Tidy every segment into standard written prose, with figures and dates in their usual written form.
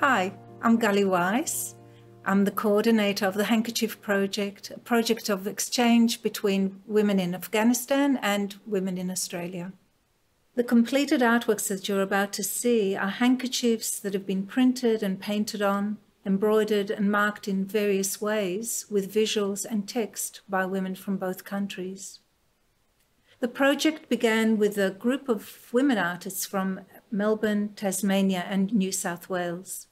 Hi, I'm Gali Weiss. I'm the coordinator of the Handkerchief project, a project of exchange between women in Afghanistan and women in Australia. The completed artworks that you're about to see are handkerchiefs that have been printed and painted on, embroidered and marked in various ways with visuals and text by women from both countries. The project began with a group of women artists from Melbourne, Tasmania and New South Wales.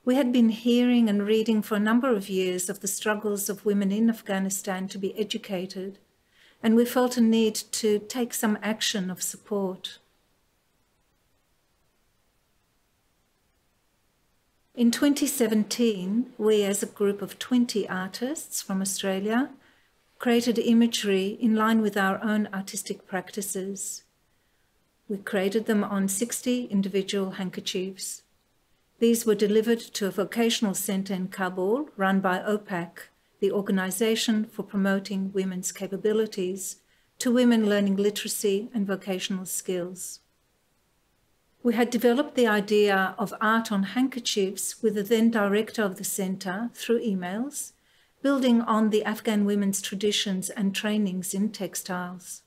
We had been hearing and reading for a number of years of the struggles of women in Afghanistan to be educated, and we felt a need to take some action of support. In 2017, we as a group of 20 artists from Australia created imagery in line with our own artistic practices. We created them on 60 individual handkerchiefs. These were delivered to a vocational centre in Kabul run by OPAWC, the Organisation for Promoting Women's Capabilities, to women learning literacy and vocational skills. We had developed the idea of art on handkerchiefs with the then director of the centre through emails, building on the Afghan women's traditions and trainings in textiles.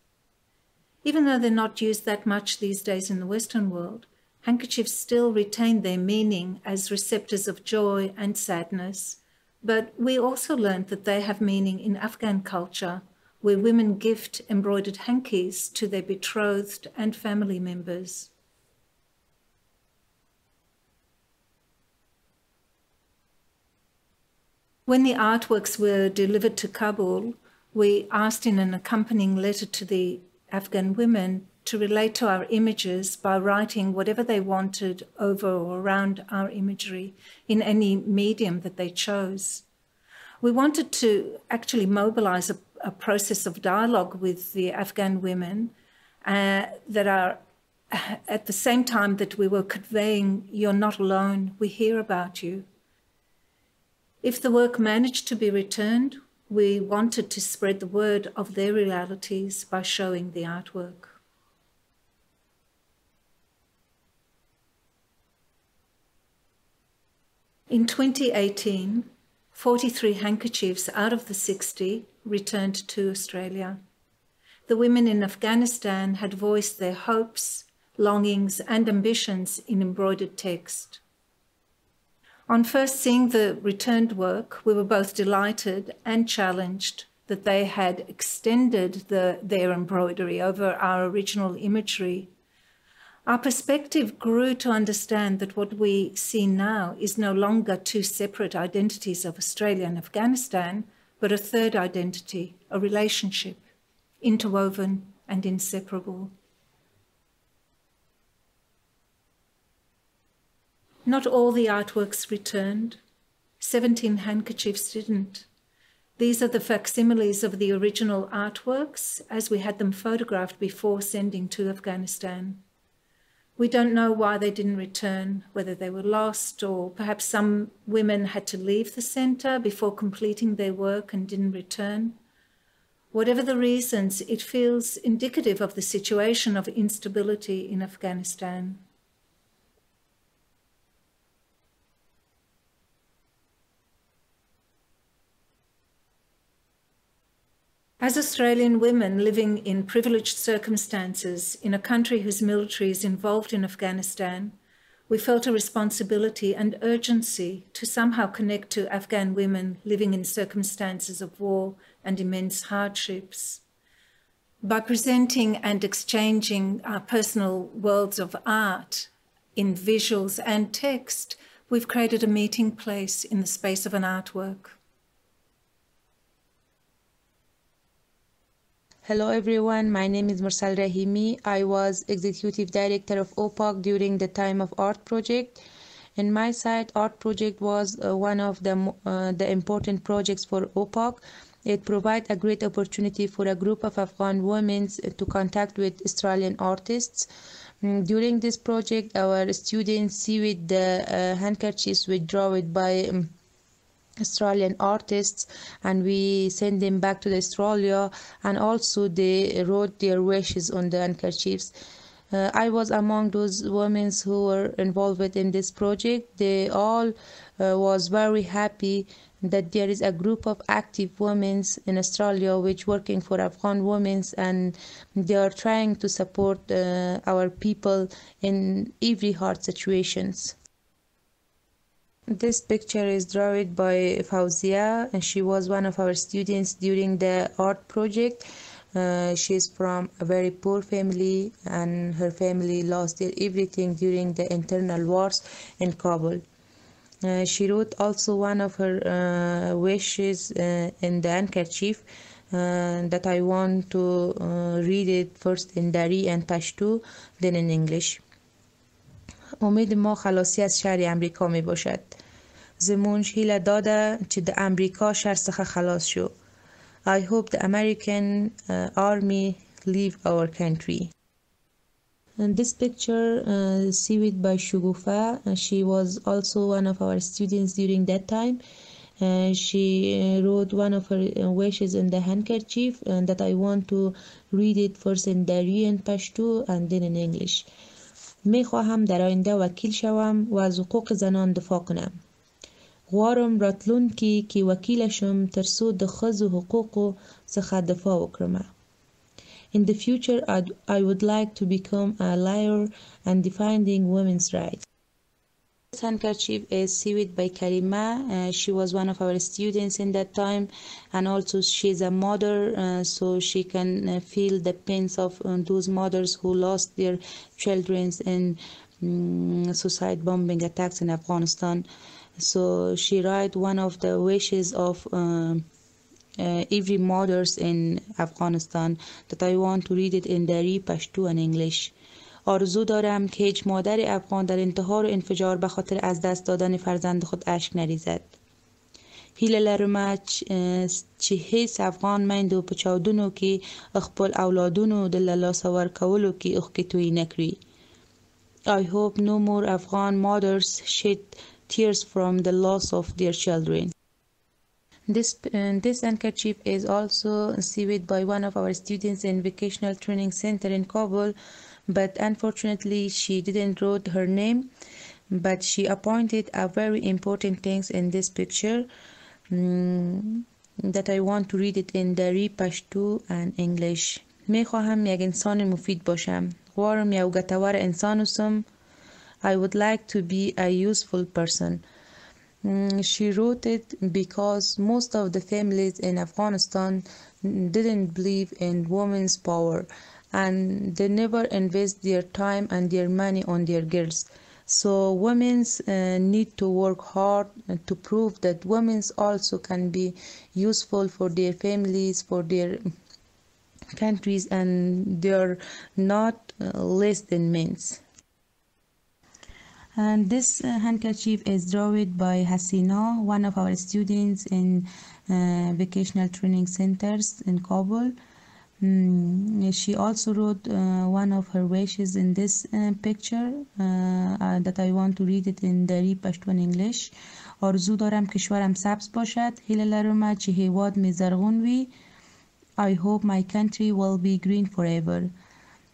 Even though they're not used that much these days in the Western world, handkerchiefs still retain their meaning as receptors of joy and sadness, but we also learned that they have meaning in Afghan culture, where women gift embroidered hankies to their betrothed and family members. When the artworks were delivered to Kabul, we asked in an accompanying letter to the Afghan women to relate to our images by writing whatever they wanted over or around our imagery in any medium that they chose. We wanted to actually mobilize a process of dialogue with the Afghan women that are at the same time that we were conveying, you're not alone, we hear about you. If the work managed to be returned, we wanted to spread the word of their realities by showing the artwork. In 2018, 43 handkerchiefs out of the 60 returned to Australia. The women in Afghanistan had voiced their hopes, longings and ambitions in embroidered text. On first seeing the returned work, we were both delighted and challenged that they had extended their embroidery over our original imagery. Our perspective grew to understand that what we see now is no longer two separate identities of Australia and Afghanistan, but a third identity, a relationship, interwoven and inseparable. Not all the artworks returned. 17 handkerchiefs didn't. These are the facsimiles of the original artworks as we had them photographed before sending to Afghanistan. We don't know why they didn't return, whether they were lost or perhaps some women had to leave the centre before completing their work and didn't return. Whatever the reasons, it feels indicative of the situation of instability in Afghanistan. As Australian women living in privileged circumstances in a country whose military is involved in Afghanistan, we felt a responsibility and urgency to somehow connect to Afghan women living in circumstances of war and immense hardships. By presenting and exchanging our personal worlds of art in visuals and text, we've created a meeting place in the space of an artwork. Hello everyone, my name is MURSAL RAHIMI. I was Executive Director of OPAWC during the time of Art Project. In my side, Art Project was one of the important projects for OPAWC. It provides a great opportunity for a group of Afghan women to contact with Australian artists. During this project, our students see with the handkerchiefs we draw it by Australian artists, and we send them back to Australia, and also they wrote their wishes on the handkerchiefs. I was among those women who were involved in this project. They all was very happy that there is a group of active women in Australia which working for Afghan women, and they are trying to support our people in every hard situations. This picture is drawn by FAUZIA, and she was one of our students during the art project. She's from a very poor family, and her family lost everything during the internal wars in Kabul. She wrote also one of her wishes in the handkerchief that I want to read it first in Dari and Pashto, then in English. امید ما خلاصی از شر امریکا می باشد. زمونش هیله داده چه د امریکا شر څخه خلاص شو. I hope the American army leave our country. And this picture sewed by Shugufa. She was also one of our students during that time. She wrote one of her wishes in the handkerchief, and that I want to read it first in Dari and Pashto and then in English. می خواهم در آینده وکیل شوم و از حقوق زنان دفاع کنم. غواړم راتلونکي کې وکیل شم تر څو د ښځو حقوقو څخه دفاع وکړم. In the future, I would like to become a lawyer and defending women's rights. This handkerchief is sewed by Karima. She was one of our students in that time, and also she's a mother, so she can feel the pains of those mothers who lost their children in suicide bombing attacks in Afghanistan. So she wrote one of the wishes of every mothers in Afghanistan that I want to read it in Dari, Pashto and English. آرزو دارم که هیچ مادر افغان در انتحار و انفجار به خاطر از دست دادن فرزند خود اشک نریزد. هیله لرم چې هیڅ افغان میندو په چاودنو کې خپل اولادونو د له لاسه ورکولو کې اوښکې تویې نه کړي. I hope no more Afghan mothers shed tears from the loss of their children. This handkerchief is also sewed by one of our students in Vocational Training Centre in Kabul, but unfortunately she didn't write her name, but she appointed a very important things in this picture that I want to read it in Dari, Pashto and English. می خواهم یک انسان مفید باشم. غواړم یو ګټور انسان اوسم. I would like to be a useful person. She wrote it because most of the families in Afghanistan didn't believe in women's power, and they never invest their time and their money on their girls. So women need to work hard to prove that women also can be useful for their families, for their countries, and they are not less than men. And this handkerchief is drawn by Hasina, one of our students in Vocational Training Centers in Kabul. She also wrote one of her wishes in this picture that I want to read it in Dari, Pashto and English. آرزو دارم کشورم سبز باشد. هیله لرم چې هیواد می زرغون وي. I hope my country will be green forever.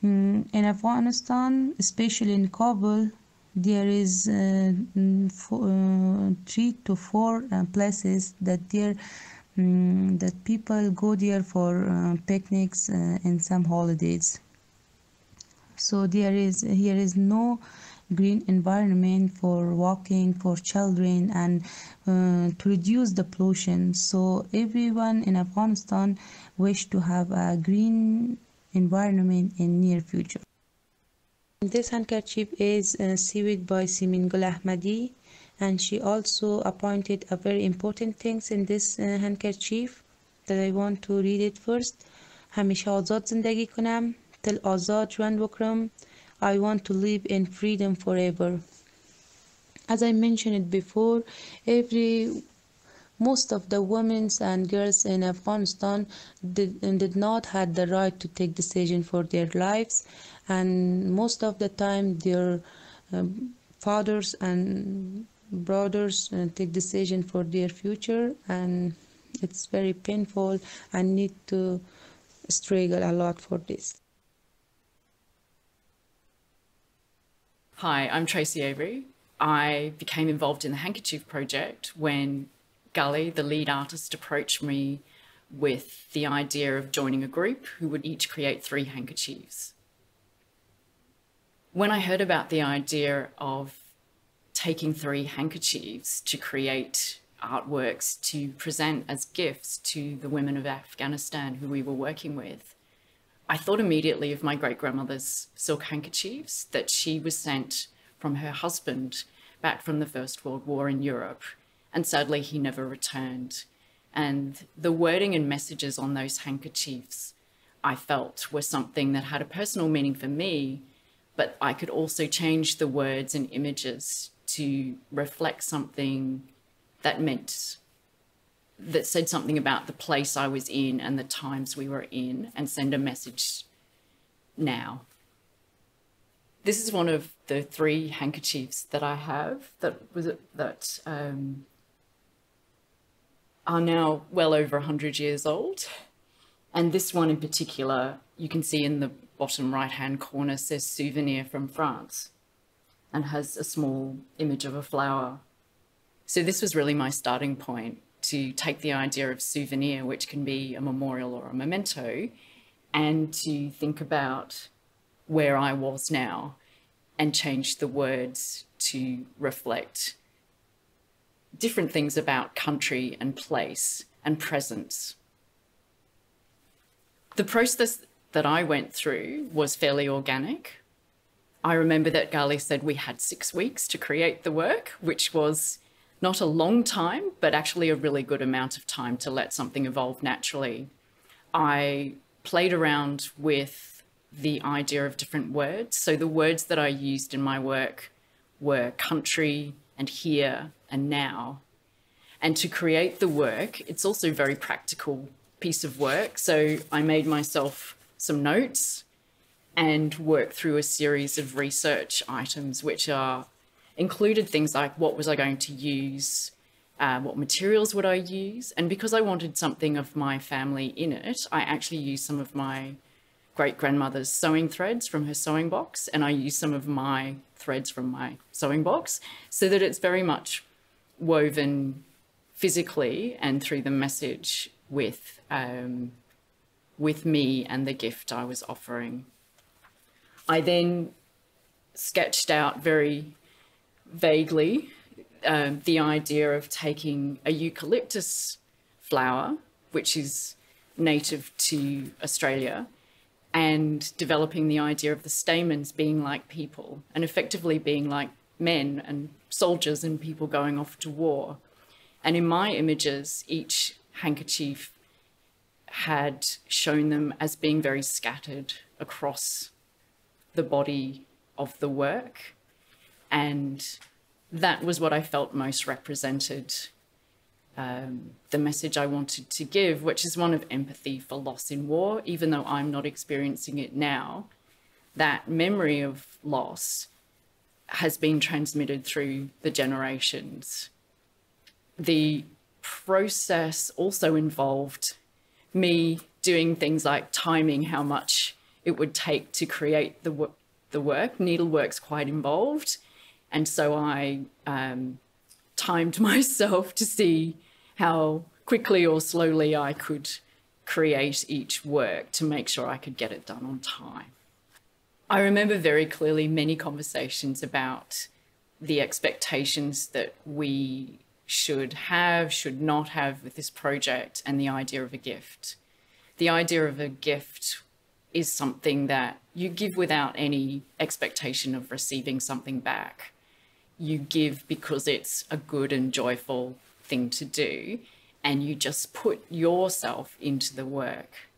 In Afghanistan, especially in Kabul, there is 3 to 4 places that that people go there for picnics and some holidays. So here is no green environment for walking for children and to reduce the pollution. So everyone in Afghanistan wish to have a green environment in near future. This handkerchief is sewed by SAMEEN AHMADI, and she also appointed a very important things in this handkerchief that I want to read it first. همیشه آزاد زندگی کنم. تل آزاد ژوند وکړم. I want to live in freedom forever. As I mentioned it before, most of the women and girls in Afghanistan did not have the right to take decision for their lives, and most of the time their fathers and brothers take decision for their future, and it's very painful and need to struggle a lot for this. Hi, I'm Tracey Avery. I became involved in the Handkerchief project when Gali, the lead artist, approached me with the idea of joining a group who would each create 3 handkerchiefs. When I heard about the idea of taking 3 handkerchiefs to create artworks to present as gifts to the women of Afghanistan who we were working with, I thought immediately of my great-grandmother's silk handkerchiefs that she was sent from her husband back from the First World War in Europe, and sadly he never returned. And the wording and messages on those handkerchiefs I felt were something that had a personal meaning for me, but I could also change the words and images to reflect something that said something about the place I was in and the times we were in, and send a message now. This is one of the 3 handkerchiefs that I have that are now well over 100 years old. And this one in particular, you can see in the bottom right-hand corner, says "Souvenir from France," and has a small image of a flower. So this was really my starting point, to take the idea of souvenir, which can be a memorial or a memento, and to think about where I was now and change the words to reflect different things about country and place and presence. The process that I went through was fairly organic. I remember that Gali said we had 6 weeks to create the work, which was not a long time, but actually a really good amount of time to let something evolve naturally. I played around with the idea of different words. So the words that I used in my work were country and here and now. And to create the work, it's also a very practical piece of work. So I made myself some notes and worked through a series of research items, which included things like what was I going to use, what materials would I use, and because I wanted something of my family in it, I actually used some of my great-grandmother's sewing threads from her sewing box, and I used some of my threads from my sewing box, so that it's very much woven physically and through the message with me and the gift I was offering. I then sketched out very vaguely the idea of taking a eucalyptus flower, which is native to Australia, and developing the idea of the stamens being like people and effectively being like men and soldiers and people going off to war. And in my images, each handkerchief had shown them as being very scattered across the body of the work. And that was what I felt most represented the message I wanted to give, which is one of empathy for loss in war. Even though I'm not experiencing it now, that memory of loss has been transmitted through the generations. The process also involved me doing things like timing how much it would take to create the work. Needlework's quite involved. And so I timed myself to see how quickly or slowly I could create each work to make sure I could get it done on time. I remember very clearly many conversations about the expectations that we should have, should not have with this project, and the idea of a gift. The idea of a gift is something that you give without any expectation of receiving something back. You give because it's a good and joyful thing to do, and you just put yourself into the work.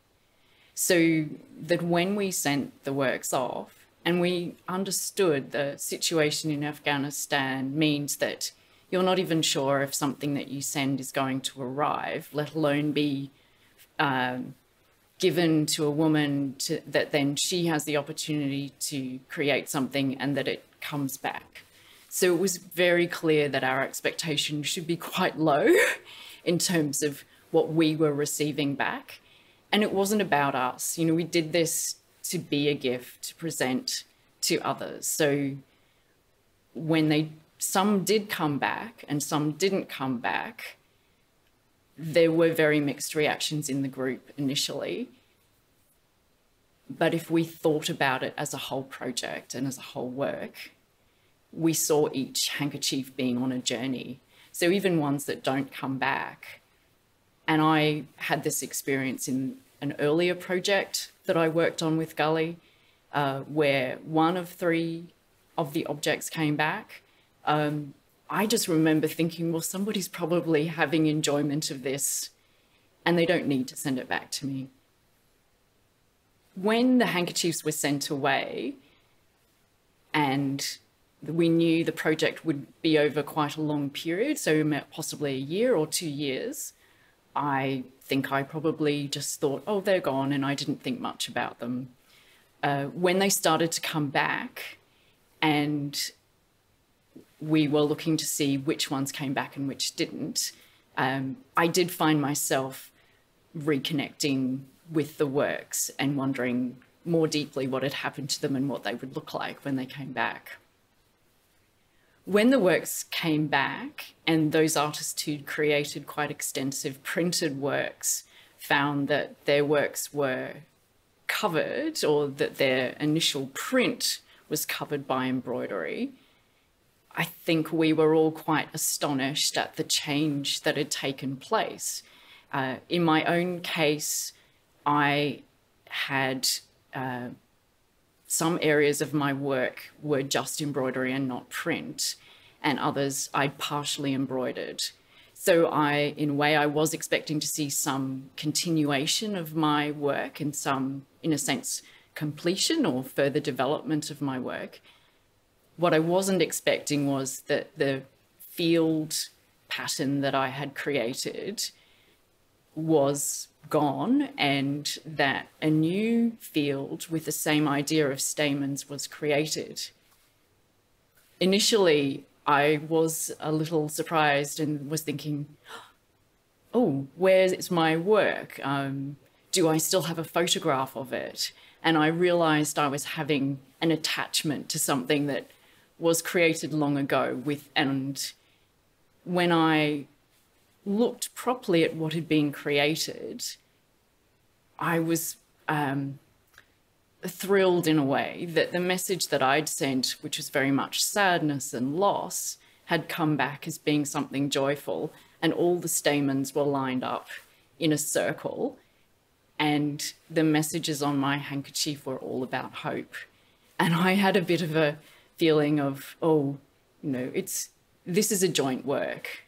So that when we sent the works off and we understood the situation in Afghanistan means that you're not even sure if something that you send is going to arrive, let alone be given to a woman that then she has the opportunity to create something and that it comes back. So it was very clear that our expectations should be quite low in terms of what we were receiving back. And it wasn't about us. You know, we did this to be a gift to present to others. So when some did come back and some didn't come back, there were very mixed reactions in the group initially. But if we thought about it as a whole project and as a whole work, we saw each handkerchief being on a journey. So even ones that don't come back. And I had this experience in an earlier project that I worked on with Gali, where one of 3 of the objects came back. I just remember thinking, well, somebody's probably having enjoyment of this and they don't need to send it back to me. When the handkerchiefs were sent away and we knew the project would be over quite a long period, so possibly a year or 2 years, I think I probably just thought, oh, they're gone, and I didn't think much about them. When they started to come back and we were looking to see which ones came back and which didn't, I did find myself reconnecting with the works and wondering more deeply what had happened to them and what they would look like when they came back. When the works came back, and those artists who'd created quite extensive printed works found that their works were covered, or that their initial print was covered by embroidery, I think we were all quite astonished at the change that had taken place. In my own case, I had some areas of my work were just embroidery and not print, and others I'd partially embroidered. So in a way, I was expecting to see some continuation of my work and some, in a sense, completion or further development of my work. What I wasn't expecting was that the field pattern that I had created was gone, and that a new field with the same idea of stamens was created. Initially, I was a little surprised and was thinking, oh, where's my work? Do I still have a photograph of it? And I realized I was having an attachment to something that was created long ago and when I looked properly at what had been created, I was thrilled in a way that the message that I'd sent, which was very much sadness and loss, had come back as being something joyful, and all the stamens were lined up in a circle, and the messages on my handkerchief were all about hope. And I had a bit of a feeling of, oh, you know, this is a joint work.